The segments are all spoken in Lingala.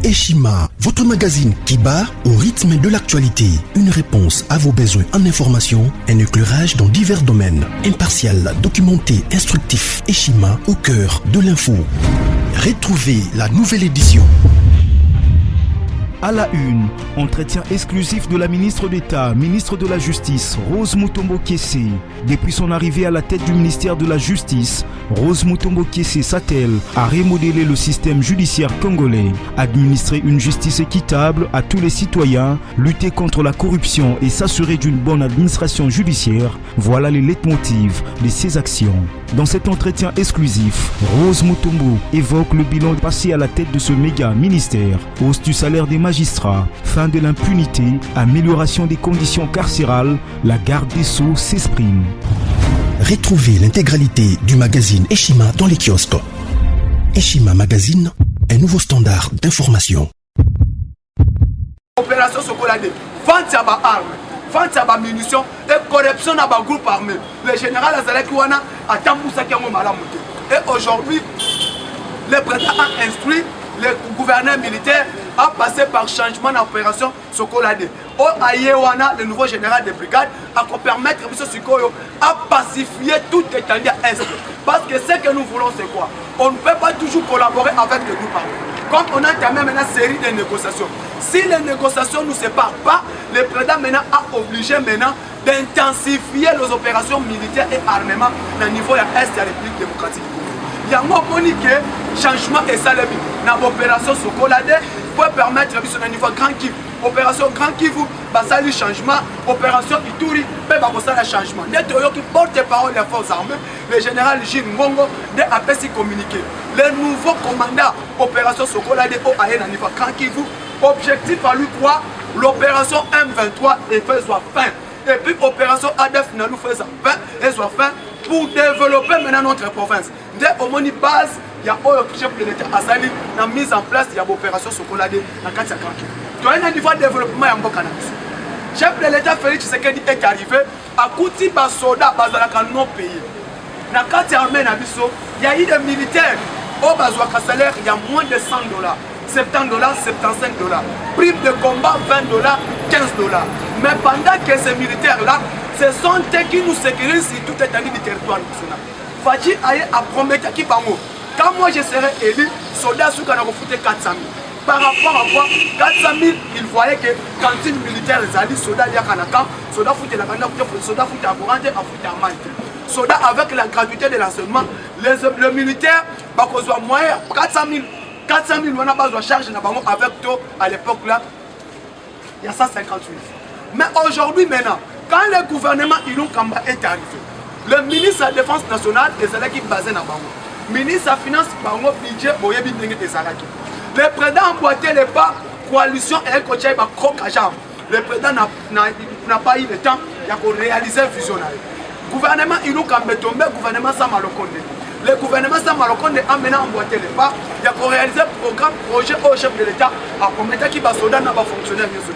Eshima, votre magazine qui bat au rythme de l'actualité. Une réponse à vos besoins en information, un éclairage dans divers domaines. Impartial, documenté, instructif. Eshima au cœur de l'info. Retrouvez la nouvelle édition. À la une, entretien exclusif de la ministre d'État, ministre de la Justice, Rose Mutombo Kiese. Depuis son arrivée à la tête du ministère de la Justice, Rose Mutombo Kiese s'attelle à remodeler le système judiciaire congolais, administrer une justice équitable à tous les citoyens, lutter contre la corruption et s'assurer d'une bonne administration judiciaire. Voilà les leitmotivs de ses actions. Dans cet entretien exclusif, Rose Mutombo évoque le bilan passé à la tête de ce méga ministère, hausse du salaire des magistrats, fin de l'impunité, amélioration des conditions carcérales. La garde des Sceaux s'exprime. Retrouvez l'intégralité du magazine Eshima dans les kiosques. Eshima Magazine, un nouveau standard d'information. Opération Sokolade, vente à armes, vente à munitions et corruption à groupe armé. Le général Azalaki Wana a Tamboussa Kiango Malamoute. Et aujourd'hui, le président a instruit le gouverneur militaire a passé par changement d'opération Sokolade. Au Ayewana, le nouveau général de brigade, a permettre M. Sikoyo à pacifier toute l'étendue Est. Parce que ce que nous voulons, c'est quoi? On ne peut pas toujours collaborer avec le groupe armé. Comme on a entamé maintenant une série de négociations. Si les négociations ne nous séparent pas, le président maintenant a obligé maintenant d'intensifier les opérations militaires et armements au niveau de l'Est de la République démocratique du Congo. Il y a un moni que changement et salaire dans l'opération Sokolade pour permettre au niveau Grand Kivu. Opération Grand Kivu, basali changement, opération Ituri, mais basali changement. Neto qui porte-parole des forces armées, le général Gilles Ngongo, de APC communiqué. Le nouveau commandant opération Sokolade au Ayen au niveau Grand Kivu, objectif à lui quoi? L'opération M23 et fait soit fin. Et puis opération ADF nous fait ça fin et soit fin pour développer maintenant notre province. Dès au moni base, il y a un chef de l'État Azali, la mise en place de l'opération Sokolade dans Katia Grand Kivu. Tu as un niveau de développement à Mbokanabis. Chef de l'État Félix Tshisekedi est arrivé à Kouti Basoda Bazalaka non payé. Dans le quartier armé Nabiso, il y a eu des militaires au Bazouaka salaire, il y a moins de $100, $70, $75. Prime de combat $20, $15. Mais pendant que ces militaires-là, ce sont eux qui nous sécurisent sur toute l'étendue du territoire national. Fadji Aye a promis qui bango. Quand moi je serai élu, soldats sous Kanako foutait 400 000. Par rapport à quoi 400 000, il voyait que cantine militaire, les alliés, soldats, il y a Kanaka, soldats foutent la Kanaka, soldats foutent à Courante, à foutent à Malte. Soldats avec la gratuité de l'enseignement, les militaires, parce qu'on soit moyen, 400 000, on a besoin de charge avec toi à l'époque là, il y a 158 000. Mais aujourd'hui, maintenant, quand le gouvernement Ilon Kamba est arrivé, le ministre de la Défense nationale, et c'est là qui est basé dans Bango, ministre de la Finance, Bango, budget, Boyebi Nenge et Zaraki. Le président a emboîté les pas, coalition et un coach à Krokajam. Le président n'a pas eu le temps de réaliser le fusionnaire. Le gouvernement Ilou Kambé tombé, le gouvernement Samalokonde. Le gouvernement Samalokonde a maintenant emboîté les pas, il a réalisé le programme, projet au chef de l'État, à promettre qu'il va soldat n'a pas fonctionné bien sûr.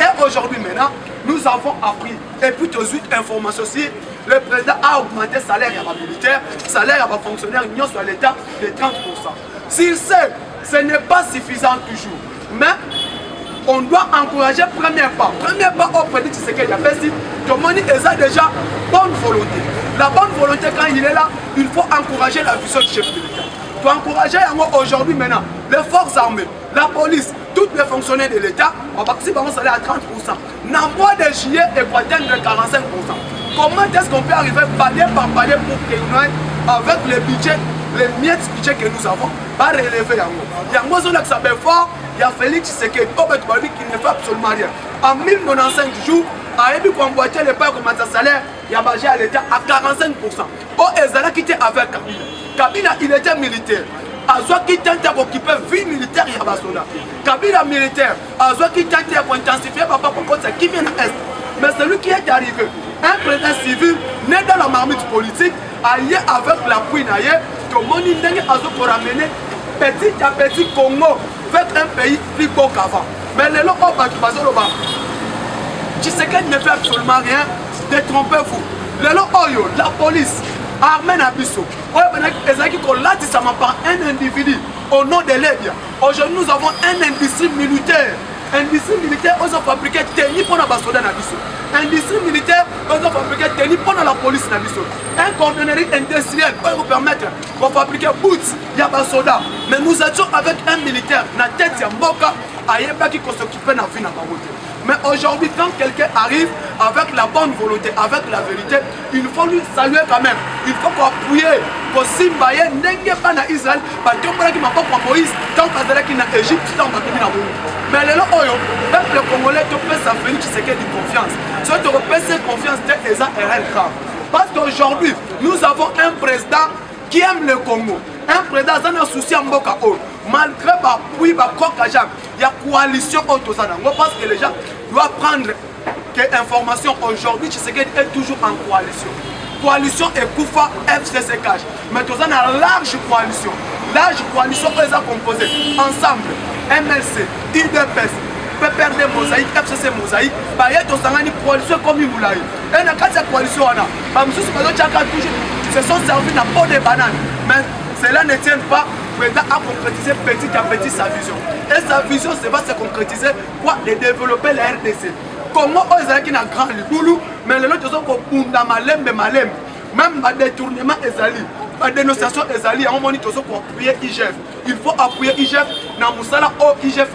Et aujourd'hui maintenant, nous avons appris, et puis tout de suite, information aussi, le président a augmenté le salaire à militaire, le salaire à fonctionnaire, union sur l'État de 30%. S'il sait, ce n'est pas suffisant toujours. Mais on doit encourager premier pas. Premier pas au président Tshisekedi, tout le monde est déjà bonne volonté. La bonne volonté, quand il est là, il faut encourager la vision du chef de l'État. Il faut encourager aujourd'hui maintenant les forces armées, la police, tous les fonctionnaires de l'État, on participe à un salaire à 30%. Dans le mois de juillet, il faut atteindre 45%. Comment est-ce qu'on peut arriver palier par palier pour que nous, avec le budget, les miettes budget que nous avons, pas relever Yango. Yango, son ça fait fort, il y a Félix Tshisekedi, qui ne fait absolument rien. En 1095 jours, à Ebi Kwamboité, le père commence à salaire, il a basé à l'État à 45%. Oh, Ezala qui était avec Kabila. Kabila, il était militaire. Azwa qui tente d'occuper vie militaire, il y a Basoda. Kabila militaire, Azwa qui tente d'intensifier papa pour contre qui vient de l'Est. Mais celui qui est arrivé, un président civil, né dans la marmite politique, allié avec l'appui naïe, que Moni Ndenge Azwa pour ramener petit à petit Congo vers un pays plus beau qu'avant. Mais les gens ont battu Basoda. Tshisekedi ne fait absolument rien, détrompez-vous. Les gens ont la police. Armée Nabiso, par un individu au nom de l'Ébia, Aujourd'hui, nous avons une industrie militaire. Industrie militaire, ils ont fabriqué tennis pour les soldats. Industrie militaire, ils ont fabriqué tennis pour la police. Un coordonnerie industriel pour vous permettre de fabriquer boots, il y a des soldats. Mais nous étions avec un militaire, la tête de Mboka, qui s'occupait de la vie. Mais aujourd'hui, quand quelqu'un arrive avec la bonne volonté, avec la vérité, il faut lui saluer quand même. Il faut qu'on appuie pour Simbaye, n'est pas en Israël, parce que qui m'a pas Moïse, tant qu'il est en Égypte, tant qu'il est en mais le peuple congolais, tu peux s'affaire, tu sais qu'il y a de confiance. Si tu peux cette confiance, c'est grave. Parce qu'aujourd'hui, nous avons un président qui aime le Congo. Un président qui a un souci en Mboka. Malgré l'appui, il y a coalition autosana. Parce que les gens doivent prendre l'information aujourd'hui, tu sais qu'il est toujours en coalition. Coalition et Koufa FCC Cash. Mais tu as une large coalition. Large coalition, ils ont composé ensemble. MLC, IDPS, PPRD Mosaïque, FCC Mosaïque, il y a une coalition comme Imoulaï. Et dans cette coalition, se sont servis dans peau de banane. Mais cela ne tient pas. Le président a concrétisé petit à petit sa vision. Et sa vision, c'est va se concrétiser pour développer la RDC. Comment ils ont un grand liboulou, mais les autres sont comme malem. Même le détournement est allé. La dénonciation est allée. On m'a dit qu'il faut appuyer IGF. Il faut appuyer IGF. Dans Moussala, IGF,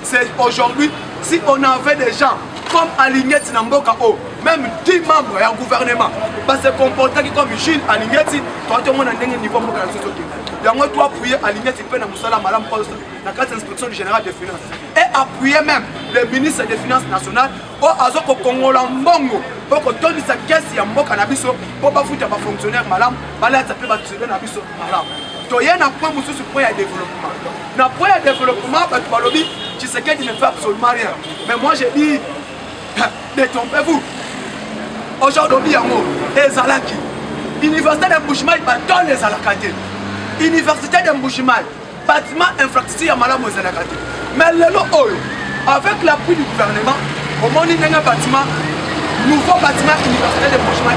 c'est aujourd'hui, si on avait des gens comme Aligneti Namboka, même 10 membres du gouvernement, parce que comporter comme Gilles Aligneti, toi tu as un niveau pour la société. Il y a un appuyer Aligneti Pena Moussala Malam Poste, la carte d'inspection du général des finances. Et appuyer même le ministre des Finances nationales, au Azoko Congo Lambongo, pour que tout sa caisse y a Mboka Nabiso, pour pas foutre un fonctionnaire Malam, Malam s'appelle Batsude Nabiso Malam. Il y a un point de développement. Dans le point de développement, tu sais qu'il ne fait absolument rien. Mais moi j'ai dit, détrompez-vous. Aujourd'hui, il y a Zalaki. Université de Mbouchimaï, bâton les Zalakate. Université de Mbouchimaï, bâtiment infrastructure à Malam aux Zalakate. Mais le lot, avec l'appui du gouvernement, au moment où il y a un bâtiment, nouveau bâtiment université de Mbouchimaï.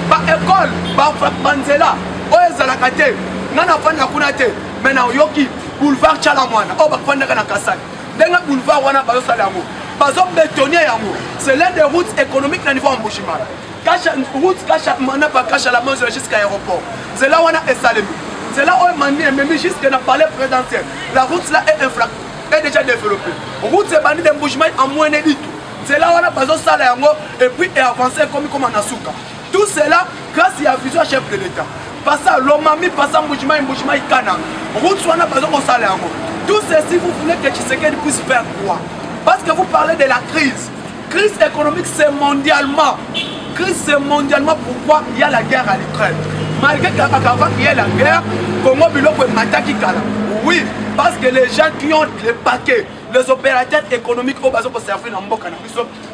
Par école, par Banzela, aux Zalakate. Nana fana kunate mena yoki boulevard Chalamwana o bakfanda kana Kasai denga boulevard wana bazo salango bazo bétonner yango c'est l'un des routes économiques na niveau Mbouchima kasha route kasha mana ba kasha la maison jusqu'à l'aéroport c'est là wana esalemi c'est là où mani même jusqu'à na palais présidentiel la route là est déjà développée route c'est bandi de Mbouchima en moins de tout c'est là wana bazo sala yango et puis avancer comme Nasuka tout cela grâce à la vision chef de l'État. Passa l'omami, passa Mbouchima Ikana. Route soit na bazo kosala yango. Tout ceci, vous voulez que Tshisekedi puisse faire quoi? Parce que vous parlez de la crise. Crise économique, c'est mondialement. Crise, c'est mondialement. Pourquoi il y a la guerre à l'Ukraine? Malgré qu'avant qu'il y ait la guerre, Congo Biloko et Mataki Kala. Oui, parce que les gens qui ont les paquets, les opérateurs économiques au bazo pour servir dans Mboka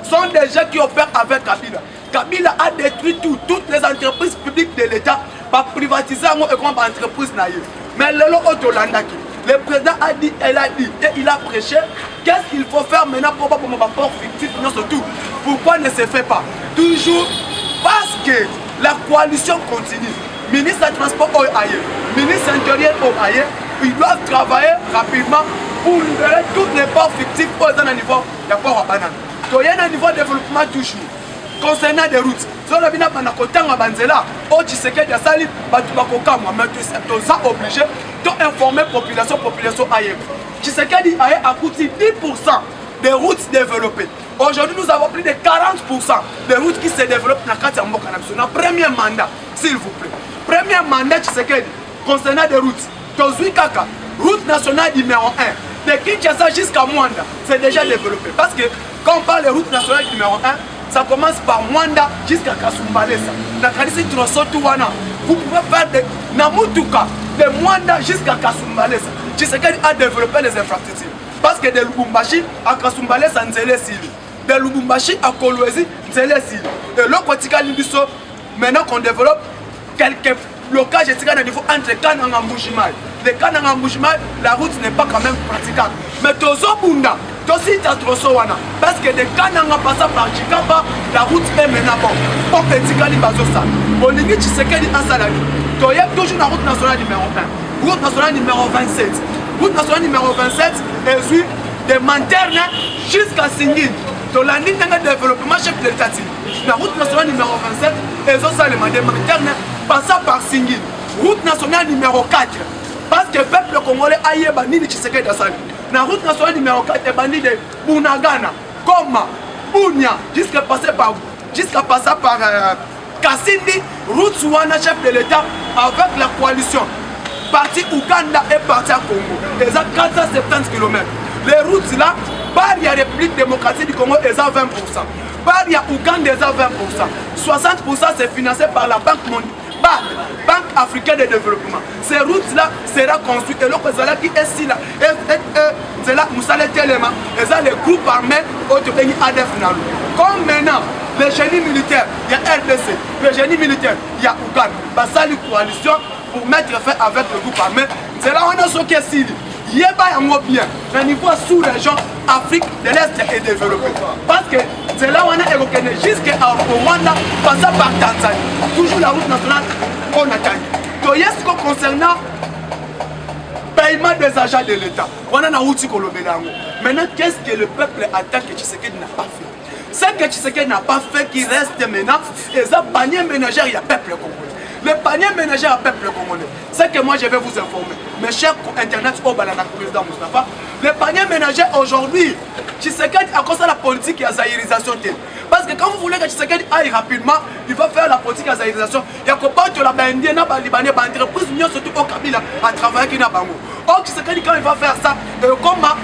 sont des gens qui opèrent avec Kabila. Kabila a détruit toutes les entreprises publiques de l'État par privatiser et comme entreprise naïve. Mais le président a dit, elle a dit, et il a prêché. Qu'est-ce qu'il faut faire maintenant pour mon rapport fictif, non surtout? Pourquoi ne se fait pas? Toujours parce que la coalition continue. Ministre des Transports au ailleurs, ministre intérieur au ailleurs, ils doivent travailler rapidement pour libérer tous les ports fictifs aux niveau de port à banane. Il y a un niveau de développement toujours. Concernant des routes, si on a bien à Banzela, au Tshisekedi a sali, mais tu es obligé d'informer la population ailleurs. Tshisekedi a coûté 10% des routes développées. Aujourd'hui, nous avons plus de 40% des routes qui se développent dans le Mboka. Notre premier mandat, s'il vous plaît. Premier mandat Tshisekedi concernant des routes. Tozui Kaka, route nationale numéro 1. De Kinshasa jusqu'à Mwanda, c'est déjà développé. Parce que quand on parle de route nationale numéro 1, ça commence par Mwanda jusqu'à Kasumbalesa. Vous pouvez faire de Namutuka, de Mwanda jusqu'à Kasumbalesa. Tshisekedi a développé les infrastructures. Parce que de Lubumbashi à Kasumbalesa, de Lubumbashi à Kolwezi, de l'Okotika Libiso, maintenant qu'on développe quelques blocages entre Kananga et Mbouchimaï. De Kananga et Mbouchimaï, la route n'est pas quand même praticable. Mais Tozo Bunda, Tosi Tatrosowana, parce que de Kananga passant par Chikapa, la route est maintenant bon. Pour Etikali Bazosa, Olingi Tshisekedi Asalani, Toye toujours la route nationale numéro 1. route nationale numéro 27. Route nationale numéro 27 est vu de Manterne jusqu'à Singin. Donc la ligne de développement chef de l'État. La route nationale numéro 27 est aussi le de Manterne passant par Singin. Route nationale numéro 4. Parce que le peuple congolais a eu bandi de Tshisekedi Dasali. La route nationale numéro 4 est bandi de Bunagana, Goma, Bunia, jusqu'à passer par Kassindi, route Souana, chef de l'État, avec la coalition. Parti Ouganda et parti à Congo. Ils ont 470 km. Les routes là, par la République démocratique du Congo, ils ont 20%. Par la Ouganda, ils ont 20%. 60% c'est financé par la Banque mondiale. Banque africaine de développement. Ces routes-là seront construites. Et là, qui est là, c'est là, Moussa Telema, et ça, les groupes armés au pays ADF Nalo. Comme maintenant, les génies militaires, il y a RDC, les génies militaires, il y a Ouganda. Ça, les coalitions pour mettre fin avec le groupe armé. C'est là où on a ce qui est Syrie. Il y a pas un bien. Le niveau sous-région Afrique de l'Est est développé. Parce que c'est là où on a évoqué jusqu'à Rwanda, passant par Tanzanie. Toujours la route nationale, on a donc, concernant le paiement des agents de l'État, on a la route maintenant, qu'est-ce que le peuple attend que Tshisekedi n'a pas fait? Ce que Tshisekedi n'a pas fait, qui reste maintenant, et ça, panier ménagère, il y a peuple congolais. Le panier ménagère à peuple congolais, c'est que moi je vais vous informer. Mes chers internet au Balana, président Moustapha, le panier ménager aujourd'hui, Tshisekedi a cause de la politique de zaïrisation. Parce que quand vous voulez que Tshisekedi aille rapidement, il va faire la politique de zaïrisation. Il y a que pas de la Bandie, la Libanais, l'entreprise, surtout au Kabila, à travailler qui n'a pas mot. Or, Tshisekedi, quand il va faire ça, comment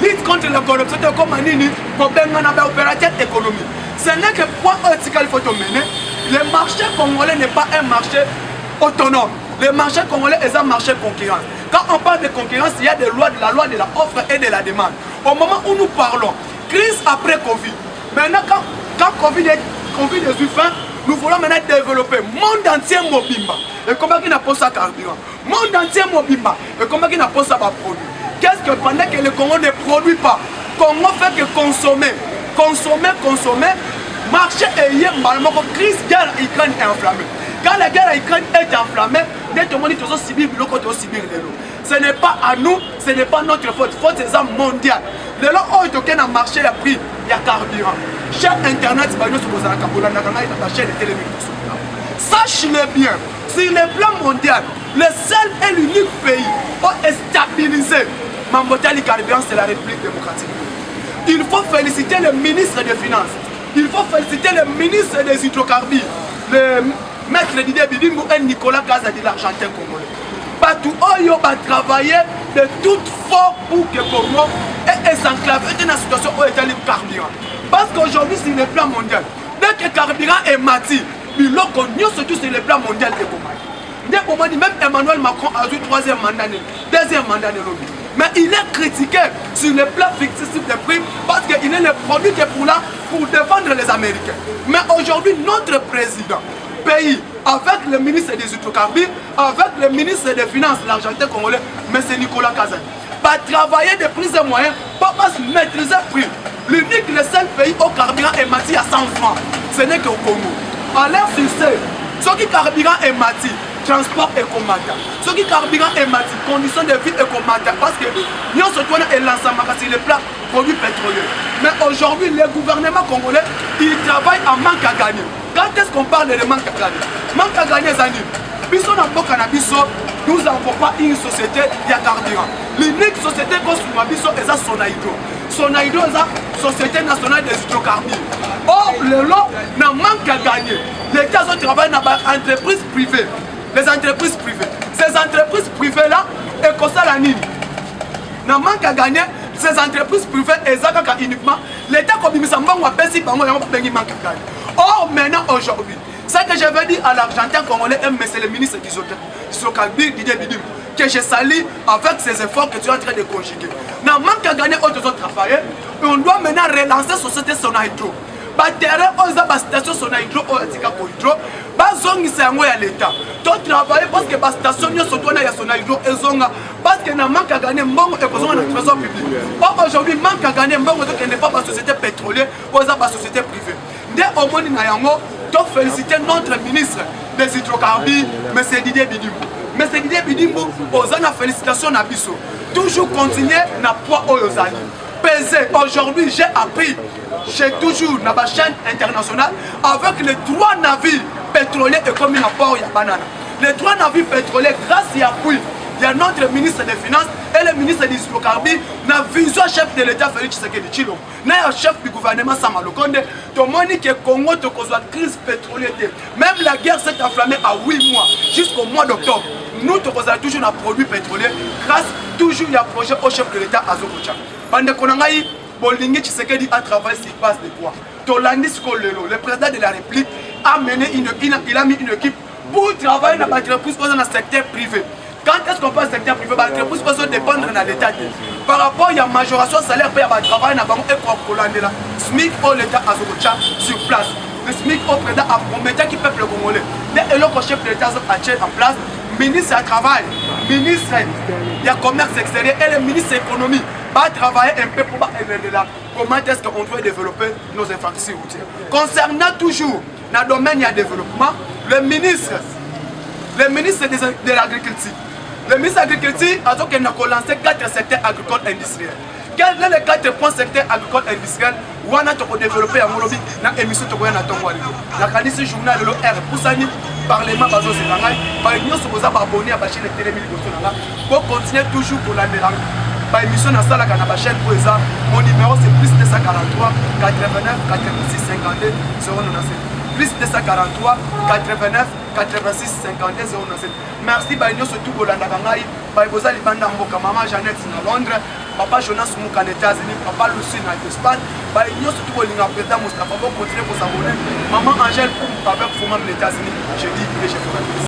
lutte contre la corruption, comme Nini, pour bien un opérateur économique. Ce n'est que point qu'il faut mener. Le marché congolais n'est pas un marché autonome. Le marché congolais est un marché concurrence. Quand on parle de concurrence, il y a des lois, de la loi de l'offre et de la demande. Au moment où nous parlons, crise après Covid. Maintenant, quand Covid est fin, nous voulons maintenant développer le monde entier mobimba. Et comment il n'a pas ça carburant? Monde entier mobimba. Et comment il n'a pas ça produit? Qu'est-ce que pendant que le Congo ne produit pas, le Congo fait que consommer. Marché et hier, crise, guerre à Ukraine est enflammée. Quand la guerre à Ukraine est enflammée, tout le monde est subir de l'eau. Ce n'est pas à nous, ce n'est pas notre faute. Faute des hommes mondiales. Le lot où il y a un marché, il y a prix, il y a carburant. Cher Internet, sachez-le bien, sur le plan mondial, le seul et l'unique pays pour stabiliser Mambotali carburant, c'est la République démocratique. Il faut féliciter le ministre des Finances. Il faut féliciter le ministre des hydrocarbures, le maître Didier Bidimou et Nicolas Kazadi, l'Argentin congolais. Partout où ils ont travaillé de toute force pour que Congo est enclavé dans une situation où il y a le carburant. Parce qu'aujourd'hui, sur le plan mondial, dès que le carburant est mati, il y a surtout sur le plan mondial de Congo. Même Emmanuel Macron a eu 3e mandat, 2e mandat de lobby. Mais il est critiqué sur le plan fictif des prix parce qu'il est le produit qui est pour défendre les Américains. Mais aujourd'hui, notre président, pays, avec le ministre des hydrocarbures, avec le ministre des Finances, l'Argentin congolais, M. Nicolas Kazadi, va travailler de plus en moyens pour maîtriser le prix. L'unique, le seul pays au carburant est mati à 100 francs. Ce n'est qu'au Congo. À l'air sur ce qui carburant est mati, transport et combattant. Ce qui carburant est mati, conditions de vie et combattant. Parce que nous sommes et l'ensemble sur les plats produits pétroliers. Mais aujourd'hui, le gouvernement congolais, il travaille en manque à gagner. Quand est-ce qu'on parle de manque à gagner? Manque à gagner, Zani. Nous n'avons pas une société qui a carburant. L'unique société qu'on est la Sonaïdro. Sonaïdro est la Société nationale des hydrocarbures. Or, le lot n'a manque à gagner. L'État travaille dans les entreprises privées. Les entreprises privées. Ces entreprises privées-là, et comme ça la nid. N'a manque à gagner. Ces entreprises privées, et uniquement, l'État comme il me semble, on va payer par moi, on va payer manque à gagner. Or, maintenant, aujourd'hui, ce que je veux dire à l'Argentin congolais, c'est le ministre du Hydrocarbures, Didier Bidim, que je salue avec ces efforts que tu es en train de conjuguer. N'a manque à gagner autres travailler, et on doit maintenant relancer la société Sonaïdro. Terrain aux stations Sonaïdro, aux Hydro, bazongisa yango ya l'État. To travailler parce que la station surtout na ya Sonaïdro ezonga parce que na manque à gagner mbongo et besoin de trésor public. Or aujourd'hui manque à gagner mbongo donc n'est pas la société pétrolière ou la société privée. Dès au moins na yango to féliciter notre ministre des hydrocarbures M. Didier Bidimou. mais c'est que bidimbo ozana félicitations na biso toujours continuer na poids oyozali peser. Aujourd'hui j'ai appris, j'ai toujours na ba chaîne internationale avec les 3 navires pétroliers et comme un port ya banana. Les 3 navires pétroliers grâce à appui, il y a notre ministre des Finances et le ministre des Hydrocarbures, na vision chef de l'État Félix Tshisekedi Tshilombo, na chef du gouvernement Sama Lukonde, tout monde que Congo te cause la crise pétrolière. Même la guerre s'est enflammée à 8 mois jusqu'au mois d'octobre. Nous te causons toujours nos produits pétroliers grâce toujours à un projet au chef de l'État Azokocha. Bande Konangaï, Bolingi Tshisekedi a travaillé sur base de quoi? Tolandis Kolelo, le président de la République, a mené il a mis une équipe pour travailler dans le secteur privé. Quand est-ce qu'on passe secteur privé, l'entreprise peut dépendre de l'État. Par rapport à la majoration salaire, il y a un travail dans le SMIC au l'État Azokocha sur place. Le SMIC au président a promis qu'il peuple congolais. Et le chef de l'État a mis en place, ministre du Travail, ministre du Commerce extérieur et le ministre de l'Économie va travailler un peu pour comment est-ce qu'on doit développer nos infrastructures routières. Concernant toujours dans le domaine du développement, le ministre de l'Agriculture. Le ministre de l'Agriculture a lancé 4 secteurs agricoles industriels. Quels sont les 4 points secteurs agricoles industriels où on a développé un lobby dans l'émission de Tongwari? La qualité journal de l'OR pour ça, Parlement Bazo Zélangaï, par l'union se posa abonné à la chaîne de télévision pour continuer toujours pour la démarche. Par l'émission dans la chaîne pour ça, mon numéro c'est plus 243 89 86 52 097. Plus 243 89 86 52 097. Merci Baïnyo surtout pour la Nagangaï, Baïboza Libanda Mboka, Maman Jeannette à Londres, Papa Jonas Mouka aux États-Unis, Papa Lucie à l'Espagne, Baïnyo surtout pour le président Moustapha pour continuer pour s'abonner, Maman Angèle pour avec Foumam aux États-Unis. Je dis et je fais